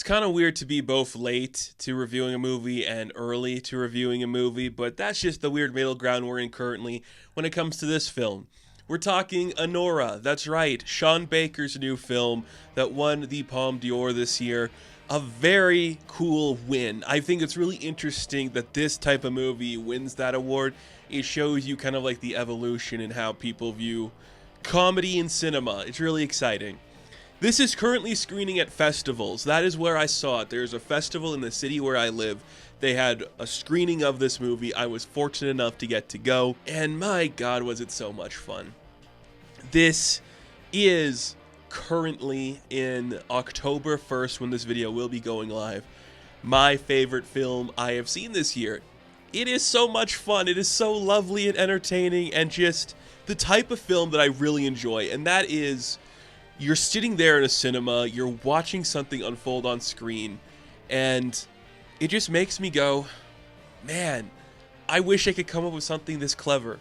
kind of weird to be both late to reviewing a movie and early to reviewing a movie, but that's just the weird middle ground we're in currently when it comes to this film. We're talking Anora. That's right, Sean Baker's new film that won the Palme d'Or this year. A very cool win. I think it's really interesting that this type of movie wins that award. It shows you kind of like the evolution in how people view comedy in cinema. It's really exciting. This is currently screening at festivals. That is where I saw it. There's a festival in the city where I live. They had a screening of this movie. I was fortunate enough to get to go, and my God, was it so much fun. This is currently in October 1st when this video will be going live. My favorite film I have seen this year. It is so much fun. It is so lovely and entertaining and just the type of film that I really enjoy, and that is you're sitting there in a cinema, you're watching something unfold on screen, and it just makes me go, man, I wish I could come up with something this clever.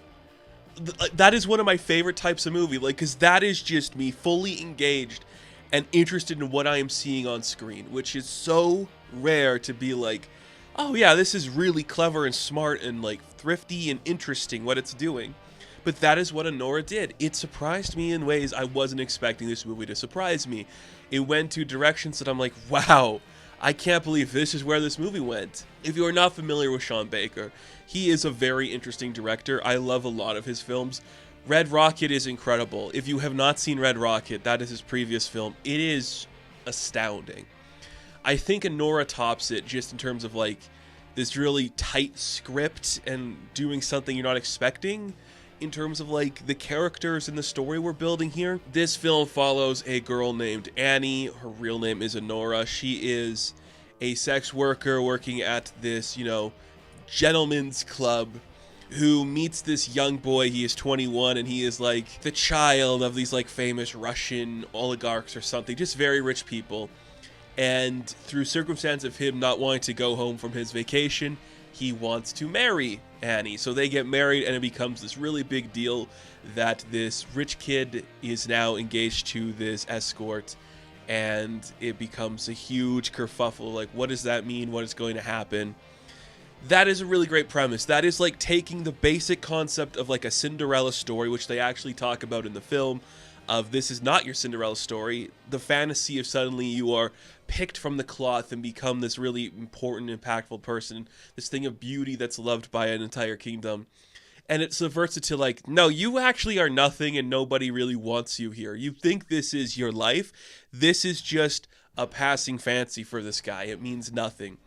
That is one of my favorite types of movie, like, because that is just me fully engaged and interested in what I am seeing on screen, which is so rare to be like, oh yeah, this is really clever and smart and like thrifty and interesting what it's doing. But that is what Anora did. It surprised me in ways I wasn't expecting this movie to surprise me. It went to directions that I'm like, wow, I can't believe this is where this movie went. If you are not familiar with Sean Baker, he is a very interesting director. I love a lot of his films. Red Rocket is incredible. If you have not seen Red Rocket, that is his previous film. It is astounding. I think Anora tops it just in terms of like this really tight script and doing something you're not expecting. In terms of like the characters and the story we're building here, this film follows a girl named Annie. Her real name is Anora. She is a sex worker working at this, gentleman's club who meets this young boy. He is 21 and he is like the child of these like famous Russian oligarchs or something, just very rich people. And through circumstance of him not wanting to go home from his vacation, he wants to marry Annie. So they get married and it becomes this really big deal that this rich kid is now engaged to this escort, and it becomes a huge kerfuffle. Like, what does that mean? What is going to happen? That is a really great premise. That is like taking the basic concept of like a Cinderella story, which they actually talk about in the film, of this is not your Cinderella story. The fantasy of suddenly you are picked from the cloth and become this really important, impactful person, this thing of beauty that's loved by an entire kingdom. And it subverts it to like, no, you actually are nothing and nobody really wants you here. You think this is your life. This is just a passing fancy for this guy. It means nothing.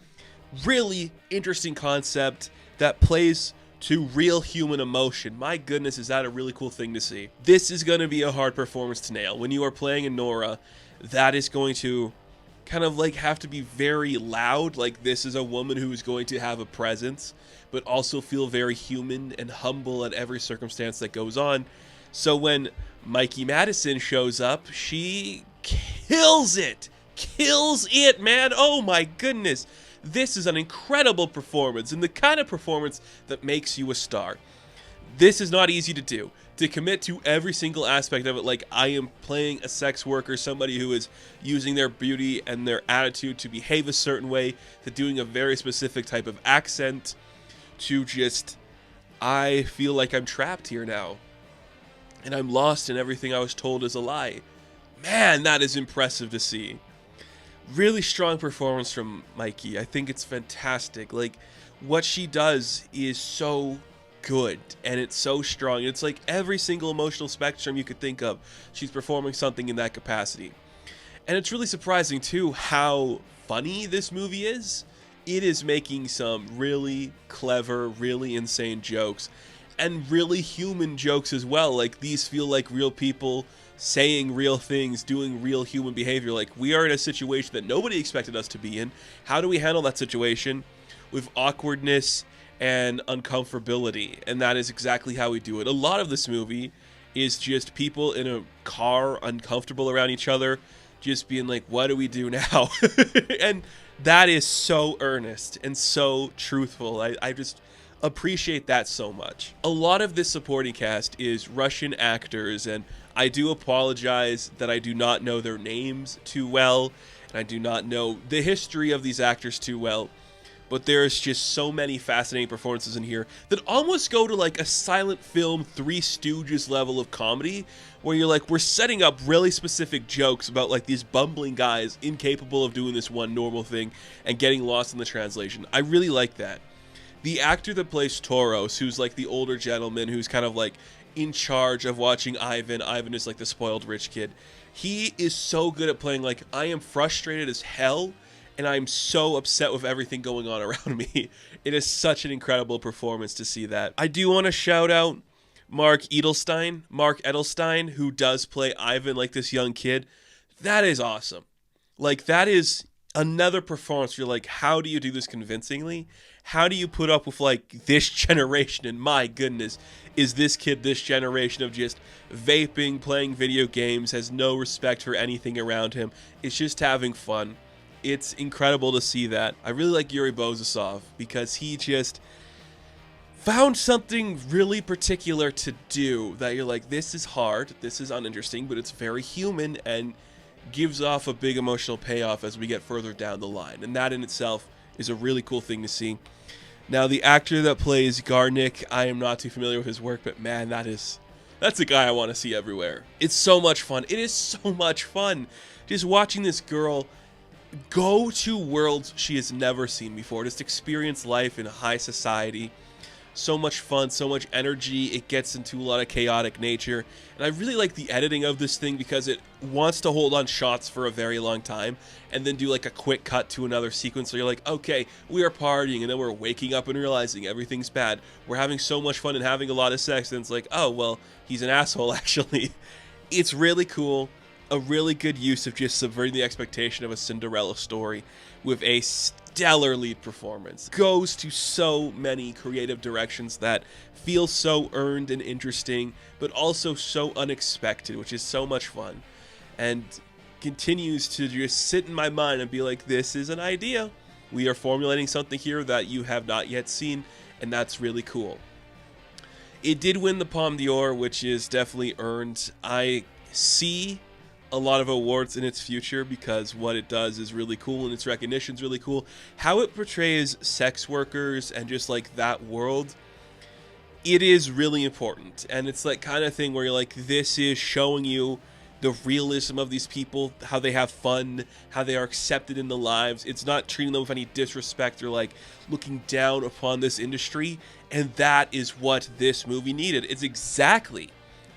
Really interesting concept that plays to real human emotion. My goodness, is that a really cool thing to see. This is going to be a hard performance to nail. When you are playing Anora, that is going to kind of like have to be very loud. Like, this is a woman who is going to have a presence, but also feel very human and humble at every circumstance that goes on. So when Mikey Madison shows up, she kills it. Kills it, man. Oh my goodness. This is an incredible performance, and the kind of performance that makes you a star. This is not easy to do. To commit to every single aspect of it, like I am playing a sex worker, somebody who is using their beauty and their attitude to behave a certain way, to doing a very specific type of accent, to just, I feel like I'm trapped here now. And I'm lost and everything I was told is a lie. Man, that is impressive to see. Really strong performance from Mikey. I think it's fantastic. Like, what she does is so good and it's so strong. It's like every single emotional spectrum you could think of, she's performing something in that capacity. And it's really surprising too how funny this movie is. It is making some really clever, really insane jokes, and really human jokes as well. Like, these feel like real people saying real things, doing real human behavior. Like, we are in a situation that nobody expected us to be in. How do we handle that situation? With awkwardness and uncomfortability. And that is exactly how we do it. A lot of this movie is just people in a car uncomfortable around each other, just being like, what do we do now? And that is so earnest and so truthful. I just appreciate that so much. A lot of this supporting cast is Russian actors, and I do apologize that I do not know their names too well, and I do not know the history of these actors too well, but there's just so many fascinating performances in here that almost go to like a silent film Three Stooges level of comedy, where you're like, we're setting up really specific jokes about like these bumbling guys incapable of doing this one normal thing and getting lost in the translation. I really like that. The actor that plays Toros, who's like the older gentleman who's kind of like in charge of watching Ivan. Ivan is like the spoiled rich kid. He is so good at playing like, I am frustrated as hell, and I'm so upset with everything going on around me. It is such an incredible performance to see that. I do want to shout out Mark Edelstein, who does play Ivan, like this young kid. That is awesome. Like, that is another performance. You're like, how do you do this convincingly? How do you put up with like this generation? And my goodness, is this kid this generation of just vaping, playing video games, has no respect for anything around him. It's just having fun. It's incredible to see that. I really like Yuri Bozasov because he just found something really particular to do that you're like, this is hard, this is uninteresting, but it's very human and gives off a big emotional payoff as we get further down the line. And that in itself is a really cool thing to see. Now, the actor that plays Garnick, I am not too familiar with his work, but man, that's a guy I want to see everywhere. It's so much fun. It is so much fun just watching this girl go to worlds she has never seen before, just experience life in high society. So much fun, so much energy. It gets into a lot of chaotic nature, and I really like the editing of this thing because it wants to hold on shots for a very long time and then do like a quick cut to another sequence, so you're like, okay, we are partying, and then we're waking up and realizing everything's bad. We're having so much fun and having a lot of sex, and it's like, oh well, he's an asshole actually. It's really cool. A really good use of just subverting the expectation of a Cinderella story with a stellar lead performance. Goes to so many creative directions that feel so earned and interesting, but also so unexpected, which is so much fun. And continues to just sit in my mind and be like, this is an idea. We are formulating something here that you have not yet seen, and that's really cool. It did win the Palme d'Or, which is definitely earned. I see a lot of awards in its future because what it does is really cool and its recognition is really cool. How it portrays sex workers and just like that world, it is really important. And it's like kind of thing where you're like, this is showing you the realism of these people, how they have fun, how they are accepted in the lives. It's not treating them with any disrespect or like looking down upon this industry. And that is what this movie needed. It's exactly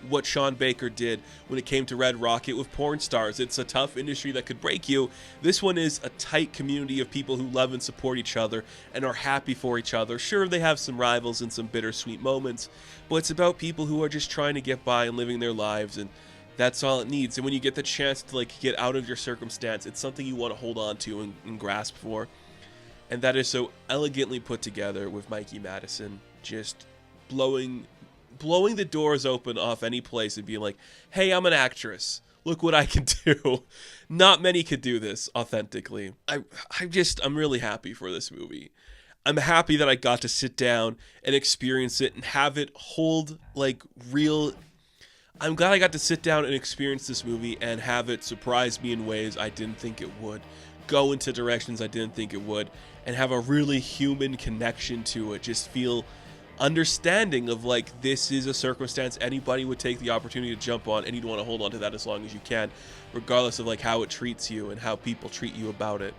what Sean Baker did when it came to Red Rocket with porn stars. It's a tough industry that could break you. This one is a tight community of people who love and support each other and are happy for each other. Sure, they have some rivals and some bittersweet moments, but it's about people who are just trying to get by and living their lives, and that's all it needs. And when you get the chance to like get out of your circumstance, it's something you want to hold on to and grasp for. And that is so elegantly put together with Mikey Madison just blowing the doors open off any place and being like, hey, I'm an actress. Look what I can do. Not many could do this authentically. I'm really happy for this movie. I'm happy that I got to sit down and experience it and have it hold like real. I'm glad I got to sit down and experience this movie and have it surprise me in ways I didn't think it would, go into directions I didn't think it would, and have a really human connection to it. Just feel understanding of like, this is a circumstance anybody would take the opportunity to jump on, and you'd want to hold on to that as long as you can, regardless of like how it treats you and how people treat you about it.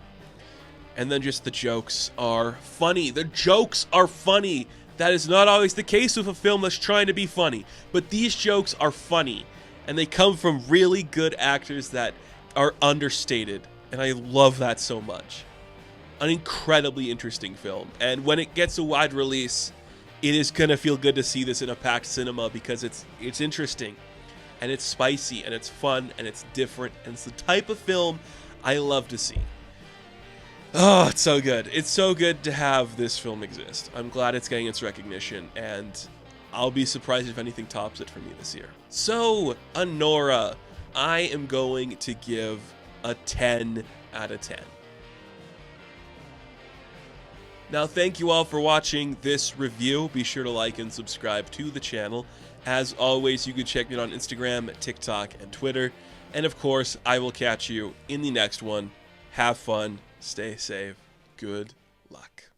And then just the jokes are funny. The jokes are funny. That is not always the case with a film that's trying to be funny, but these jokes are funny, and they come from really good actors that are understated, and I love that so much. An incredibly interesting film, and when it gets a wide release, it is going to feel good to see this in a packed cinema because it's interesting, and it's spicy, and it's fun, and it's different, and it's the type of film I love to see. Oh, it's so good. It's so good to have this film exist. I'm glad it's getting its recognition, and I'll be surprised if anything tops it for me this year. So, Anora, I am going to give a 10 out of 10. Now, thank you all for watching this review. Be sure to like and subscribe to the channel. As always, you can check me out on Instagram, TikTok, and Twitter. And of course, I will catch you in the next one. Have fun. Stay safe. Good luck.